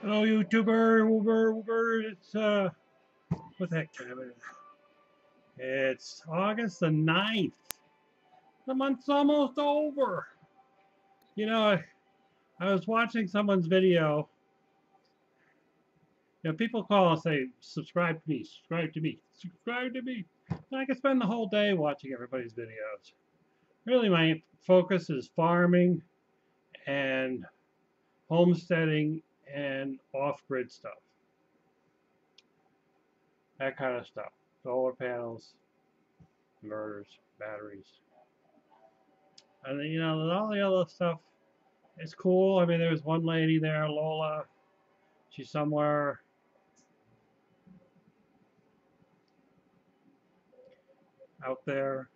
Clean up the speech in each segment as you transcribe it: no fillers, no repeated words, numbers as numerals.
Hello, YouTuber, Uber. It's what the heck time is it? It's August the 9th. The month's almost over. You know, I was watching someone's video. People call and say, "Subscribe to me, subscribe to me, subscribe to me." And I can spend the whole day watching everybody's videos. Really, my focus is farming and homesteading and off-grid stuff, that kind of stuff. Solar panels, inverters, batteries. And all the other stuff is cool. I mean, there was one lady there, Lola. She's somewhere out there.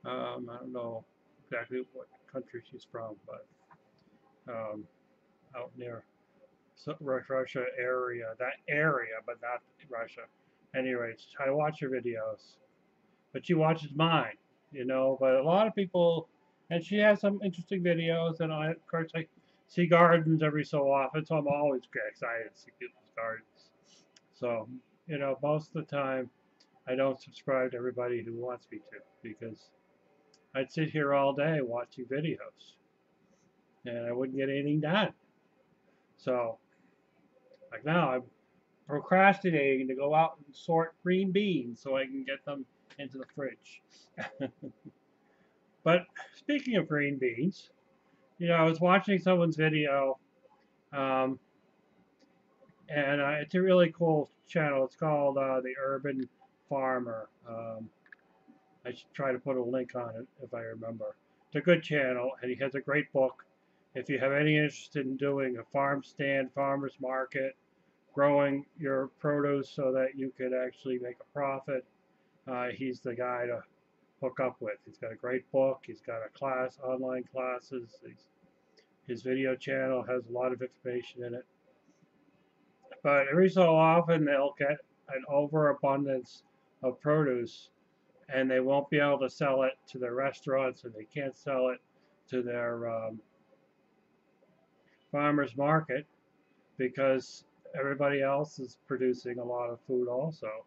I don't know exactly what country she's from, but um, out near Russia area, that area, but not Russia. Anyways, I watch her videos, but she watches mine, But a lot of people, and she has some interesting videos, and of course, I see gardens every so often, so I'm always excited to see people's gardens. So, most of the time, I don't subscribe to everybody who wants me to because I'd sit here all day watching videos and I wouldn't get anything done. So, like now, I'm procrastinating to go out and sort green beans so I can get them into the fridge. But speaking of green beans, I was watching someone's video, um, and it's a really cool channel. It's called The Urban Farmer. I should try to put a link on it if I remember. It's a good channel, and he has a great book. If you have any interest in doing a farm stand, farmer's market, growing your produce so that you could actually make a profit, he's the guy to hook up with. He's got a great book. He's got a class, online classes. His video channel has a lot of information in it. But every so often they'll get an overabundance of produce and they won't be able to sell it to their restaurants and they can't sell it to their farmers market because everybody else is producing a lot of food also.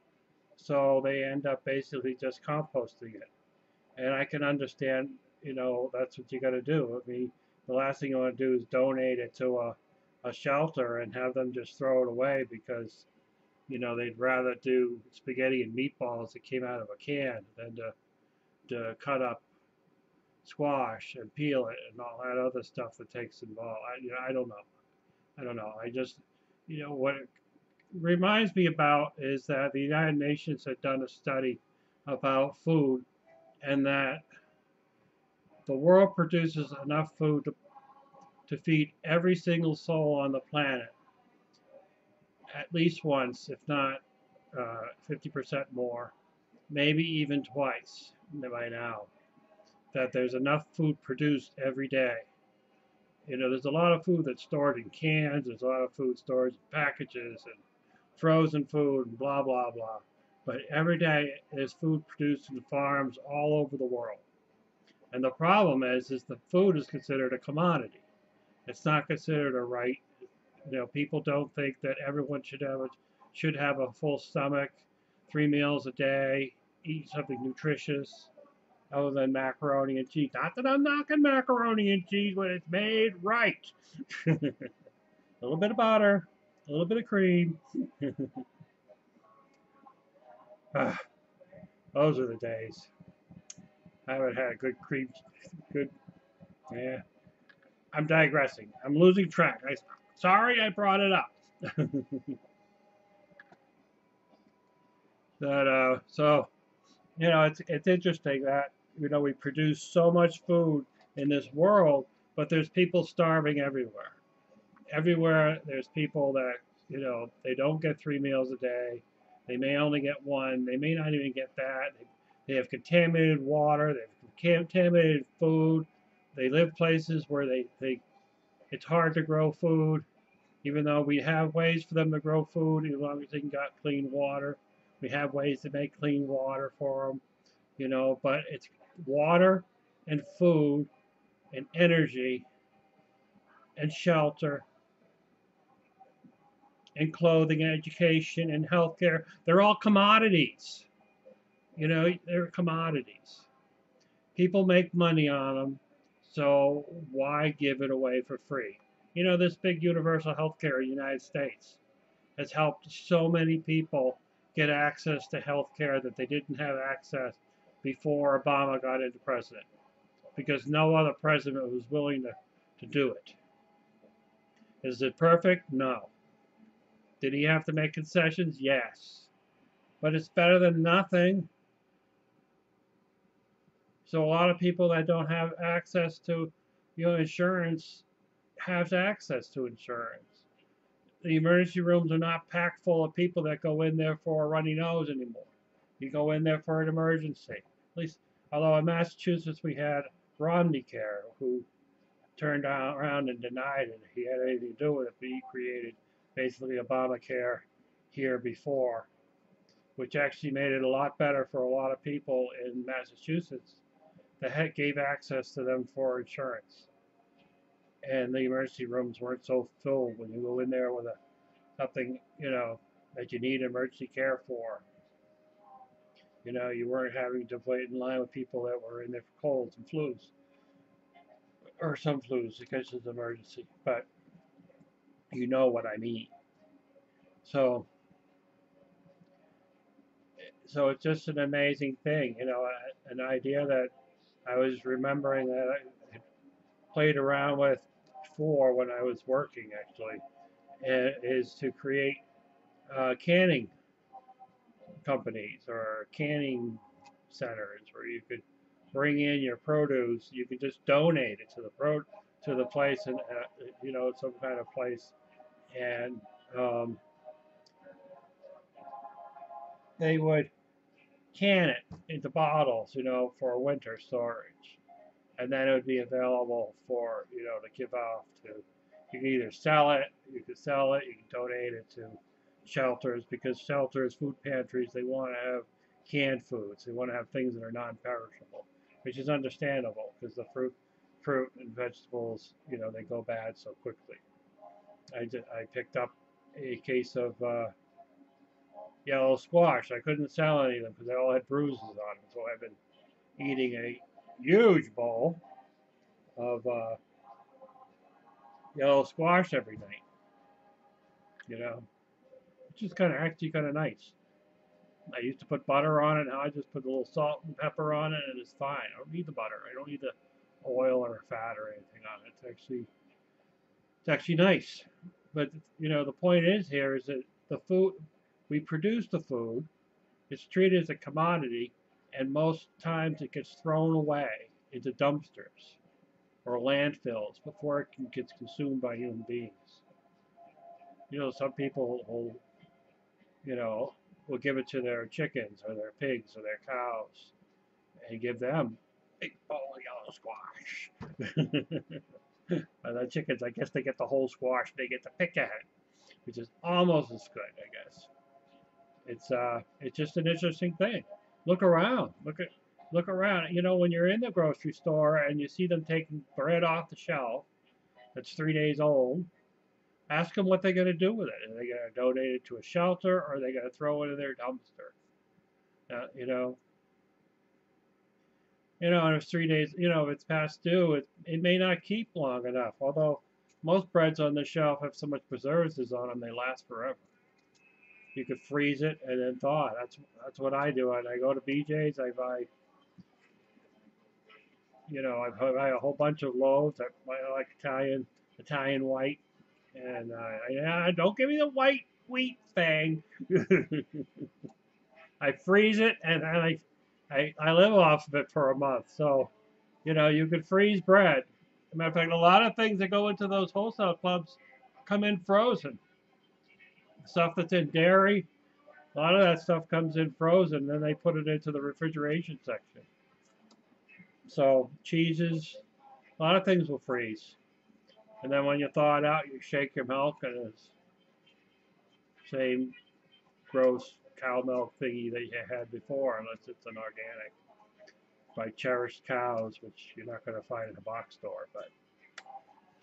So they end up basically just composting it. And I can understand, that's what you got to do. I mean, the last thing you want to do is donate it to a shelter and have them just throw it away because, they'd rather do spaghetti and meatballs that came out of a can than to cut up squash and peel it and all that other stuff that takes involved. I don't know. I don't know. I just, what it reminds me about is that the United Nations had done a study about food and that the world produces enough food to feed every single soul on the planet at least once, if not 50% more, maybe even twice by now. That there's enough food produced every day. There's a lot of food that's stored in cans, there's a lot of food stored in packages and frozen food and blah, blah, blah. But every day there's food produced in farms all over the world. And the problem is the food is considered a commodity. It's not considered a right. People don't think that everyone should have a full stomach, 3 meals a day, eat something nutritious other than macaroni and cheese. Not that I'm knocking macaroni and cheese when it's made right. A little bit of butter, a little bit of cream. Ah, those are the days. I haven't had a good cream. Good. Yeah. I'm digressing. I'm losing track. Sorry I brought it up. So it's interesting that we produce so much food in this world, but there's people starving everywhere. Everywhere there's people that they don't get 3 meals a day. They may only get one. They may not even get that. They have contaminated water. They have contaminated food. They live places where it's hard to grow food, even though we have ways for them to grow food as long as they can get clean water. We have ways to make clean water for them, but it's water and food and energy and shelter and clothing and education and healthcare. They're all commodities. You know, they're commodities. People make money on them, so why give it away for free? You know, this big universal healthcare in the United States has helped so many people get access to healthcare that they didn't have access before Obama got into president, because no other president was willing to do it. Is it perfect? No. Did he have to make concessions? Yes. But it's better than nothing. So a lot of people that don't have access to, insurance have access to insurance. The emergency rooms are not packed full of people that go in there for a runny nose anymore. You go in there for an emergency. At least, although in Massachusetts we had Romney Care, who turned around and denied it. He had anything to do with it, but he created basically Obamacare here before, which actually made it a lot better for a lot of people in Massachusetts that gave access to them for insurance. And the emergency rooms weren't so filled when you go in there with something, that you need emergency care for. You weren't having to wait in line with people that were in there for colds and flus, or some flus because it's an emergency. But you know what I mean. So, so it's just an amazing thing, an idea that I was remembering that I played around with before when I was working actually, is to create canning companies or canning centers where you could bring in your produce. You could just donate it to the place, and some kind of place, and they would can it into bottles, for winter storage, and then it would be available for to give off to. You can either sell it, you can donate it to shelters, because shelters, food pantries, they want to have canned foods. They want to have things that are non-perishable, which is understandable because the fruit and vegetables, they go bad so quickly. I picked up a case of yellow squash. I couldn't sell any of them because they all had bruises on them. So I've been eating a huge bowl of yellow squash every night. Which is actually kind of nice. I used to put butter on it. Now I just put a little salt and pepper on it, and it's fine. I don't need the butter. I don't need the oil or fat or anything on it. It's actually nice. But the point is that the food we produce, the food, it's treated as a commodity, and most times it gets thrown away into dumpsters or landfills before it gets consumed by human beings. Some people will give it to their chickens or their pigs or their cows and give them a big bowl of yellow squash. The chickens, I guess they get the whole squash. They get to pick at it, which is almost as good, I guess. It's just an interesting thing. Look around. Look around. When you're in the grocery store and you see them taking bread off the shelf that's 3 days old, ask them what they're going to do with it. Are they going to donate it to a shelter, or are they going to throw it in their dumpster? And if it's 3 days, if it's past due, it may not keep long enough. Although most breads on the shelf have so much preservatives on them, they last forever. You could freeze it and then thaw it. That's what I do. And I go to BJ's, I buy a whole bunch of loaves. I like Italian white, and don't give me the white wheat thing. I freeze it, and I live off of it for a month. So, you could freeze bread. As a matter of fact, a lot of things that go into those wholesale clubs come in frozen. Stuff that's in dairy, a lot of that stuff comes in frozen, then they put it into the refrigeration section. So cheeses, a lot of things will freeze. And then when you thaw it out, you shake your milk, and it's same gross cow milk thingy that you had before, unless it's an organic by cherished cows, which you're not going to find in a box store. But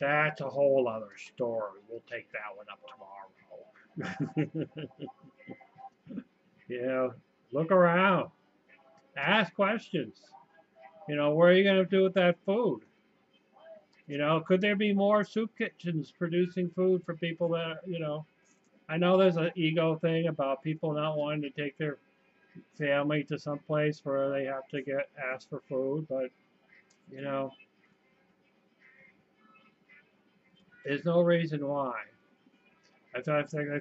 That's a whole other story. We'll take that one up tomorrow. You know, look around, ask questions. You know, what are you going to do with that food? You know, could there be more soup kitchens producing food for people that, you know, I know there's an ego thing about people not wanting to take their family to some place where they have to get asked for food, but, you know, there's no reason why. I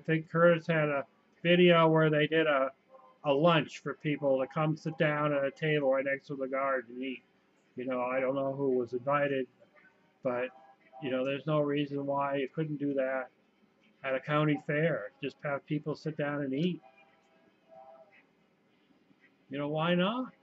think Curtis had a video where they did a lunch for people to come sit down at a table right next to the garden and eat. You know, I don't know who was invited, but you know, there's no reason why you couldn't do that at a county fair. Just have people sit down and eat. You know, why not?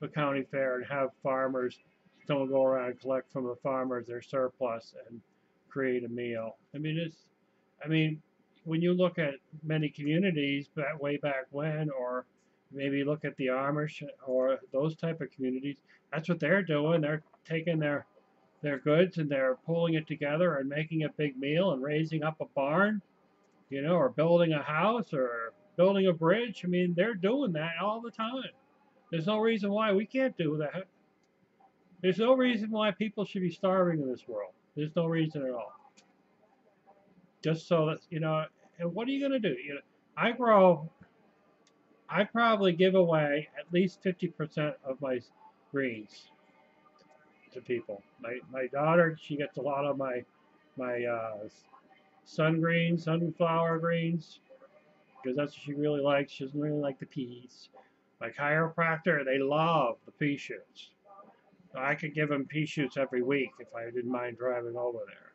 A county fair and have farmers, someone go around and collect from the farmers their surplus and create a meal. I mean, when you look at many communities back way back when, or maybe look at the Amish or those type of communities, that's what they're doing. They're taking their goods and they're pulling it together and making a big meal and raising up a barn, you know, or building a house or building a bridge. I mean, they're doing that all the time. There's no reason why we can't do that. There's no reason why people should be starving in this world. There's no reason at all. Just so that, you know, and what are you going to do? You know, I grow, I probably give away at least 50% of my greens to people. My daughter, she gets a lot of my sun greens, sunflower greens, because that's what she really likes. She doesn't really like the peas. My chiropractor, they love the pea shoots. So I could give them pea shoots every week if I didn't mind driving over there.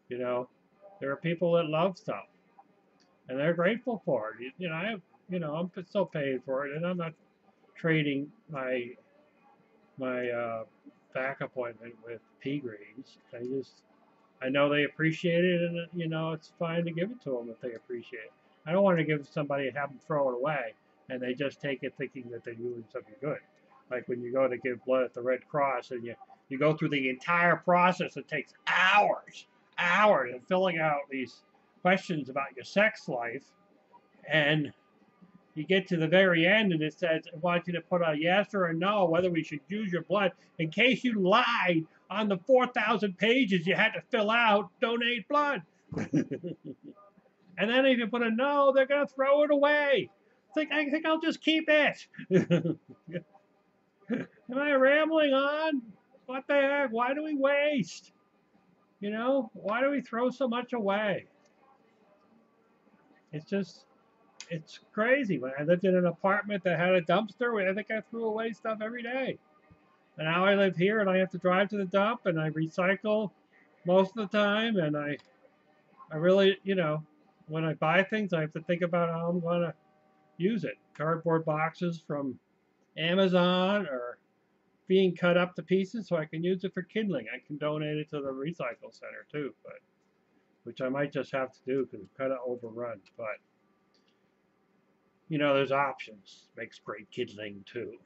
You know, there are people that love stuff and they're grateful for it. I'm still paying for it, and I'm not trading my back appointment with pea greens. I know they appreciate it, and you know it's fine to give it to them if they appreciate it. I don't want to give somebody and have them throw it away, and they just take it thinking that they're doing something good. Like when you go to give blood at the Red Cross, and you go through the entire process. It takes hours of filling out these questions about your sex life, and you get to the very end and it says, I want you to put a yes or a no whether we should use your blood. In case you lied on the 4,000 pages you had to fill out, donate blood. And then if you put a no, they're going to throw it away. I think I'll just keep it. Am I rambling on? What the heck? Why do we waste? You know, why do we throw so much away? It's crazy. When I lived in an apartment that had a dumpster, I think I threw away stuff every day. And now I live here and I have to drive to the dump and I recycle most of the time. And I really, you know, when I buy things, I have to think about how I'm going to use it. Cardboard boxes from Amazon are being cut up to pieces so I can use it for kindling. I can donate it to the recycle center too, but which I might just have to do because it's kind of overrun. But you know, there's options. Makes great kindling too.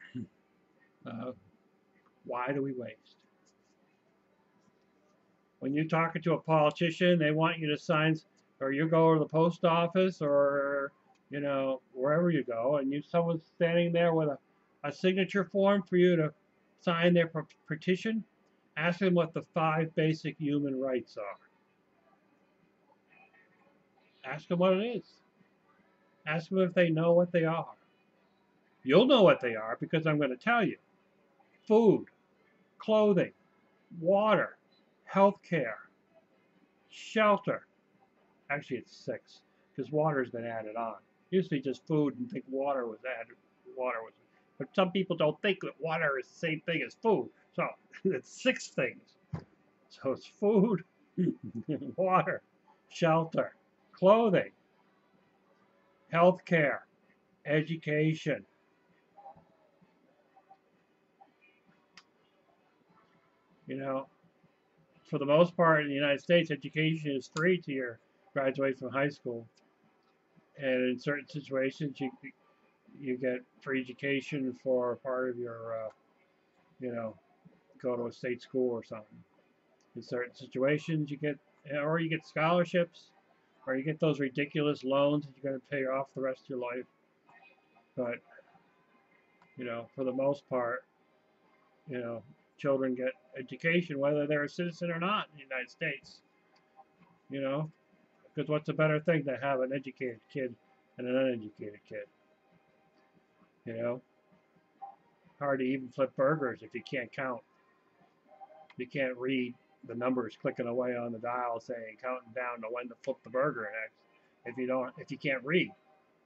Uh, why do we waste? When you're talking to a politician, they want you to sign, or you go to the post office, or you know, wherever you go, and someone's standing there with a signature form for you to sign their petition. Ask them what the 5 basic human rights are. Ask them what it is. Ask them if they know what they are. You'll know what they are because I'm going to tell you. Food, clothing, water, health care, shelter. Actually, it's 6 because water's been added on. Usually just food and think water was added. But some people don't think that water is the same thing as food. So it's 6 things. So it's food, water, shelter, clothing, health care, education. You know, for the most part in the United States, education is free to your graduate from high school. And in certain situations, you get free education for part of your, you know, go to a state school or something. In certain situations, you get, or you get scholarships, or you get those ridiculous loans that you're going to pay off the rest of your life. But, for the most part, children get education whether they're a citizen or not in the United States. Because what's a better thing to have an educated kid and an uneducated kid? You know, hard to even flip burgers if you can't count. You can't read the numbers clicking away on the dial saying counting down to when to flip the burger next if you can't read.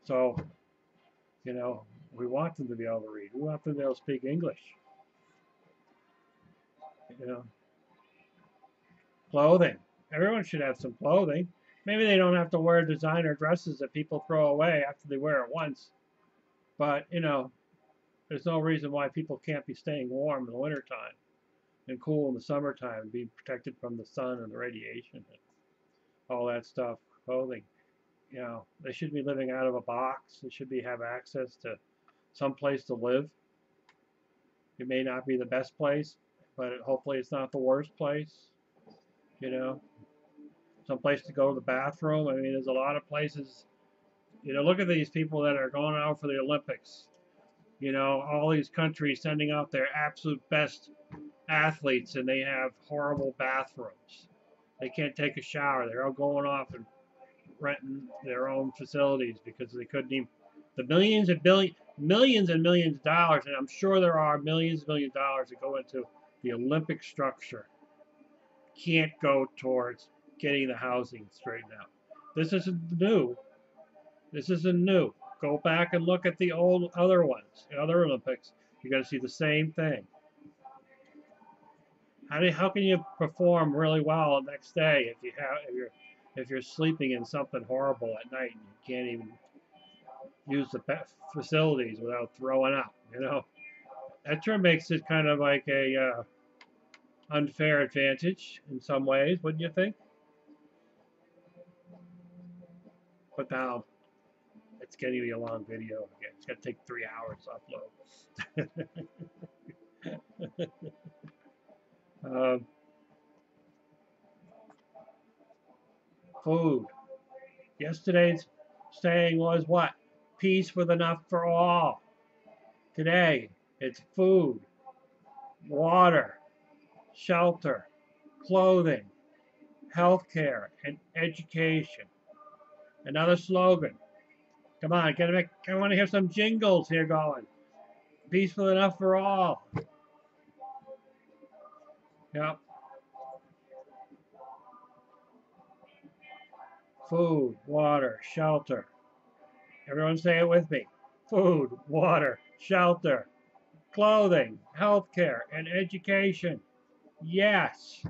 So, we want them to be able to read. We want them to be able to speak English. Clothing. Everyone should have some clothing. Maybe they don't have to wear designer dresses that people throw away after they wear it once. But, there's no reason why people can't be staying warm in the wintertime and cool in the summertime and being protected from the sun and the radiation and all that stuff. Clothing. They should be living out of a box. They should have access to some place to live. It may not be the best place, but hopefully it's not the worst place. Some place to go to the bathroom. I mean, there's a lot of places. Look at these people that are going out for the Olympics. All these countries sending out their absolute best athletes, and they have horrible bathrooms. They can't take a shower. They're all going off and renting their own facilities because they couldn't even. The millions and millions of dollars, and I'm sure there are millions and millions of dollars that go into the Olympic structure, can't go towards getting the housing straightened out. This isn't new. This isn't new. Go back and look at the old other ones, the other Olympics. You're going to see the same thing. How can you perform really well the next day if you're sleeping in something horrible at night and you can't even use the facilities without throwing up? That sure makes it kind of like a unfair advantage in some ways, wouldn't you think? But now it's getting to be a long video again. It's going to take 3 hours to upload. Food. Yesterday's saying was what? Peace with enough for all. Today, it's food, water, shelter, clothing, healthcare, and education. Another slogan. Come on, I want to hear some jingles here going. Peaceful enough for all. Yep. Food, water, shelter. Everyone say it with me. Food, water, shelter, clothing, healthcare, and education. Yes.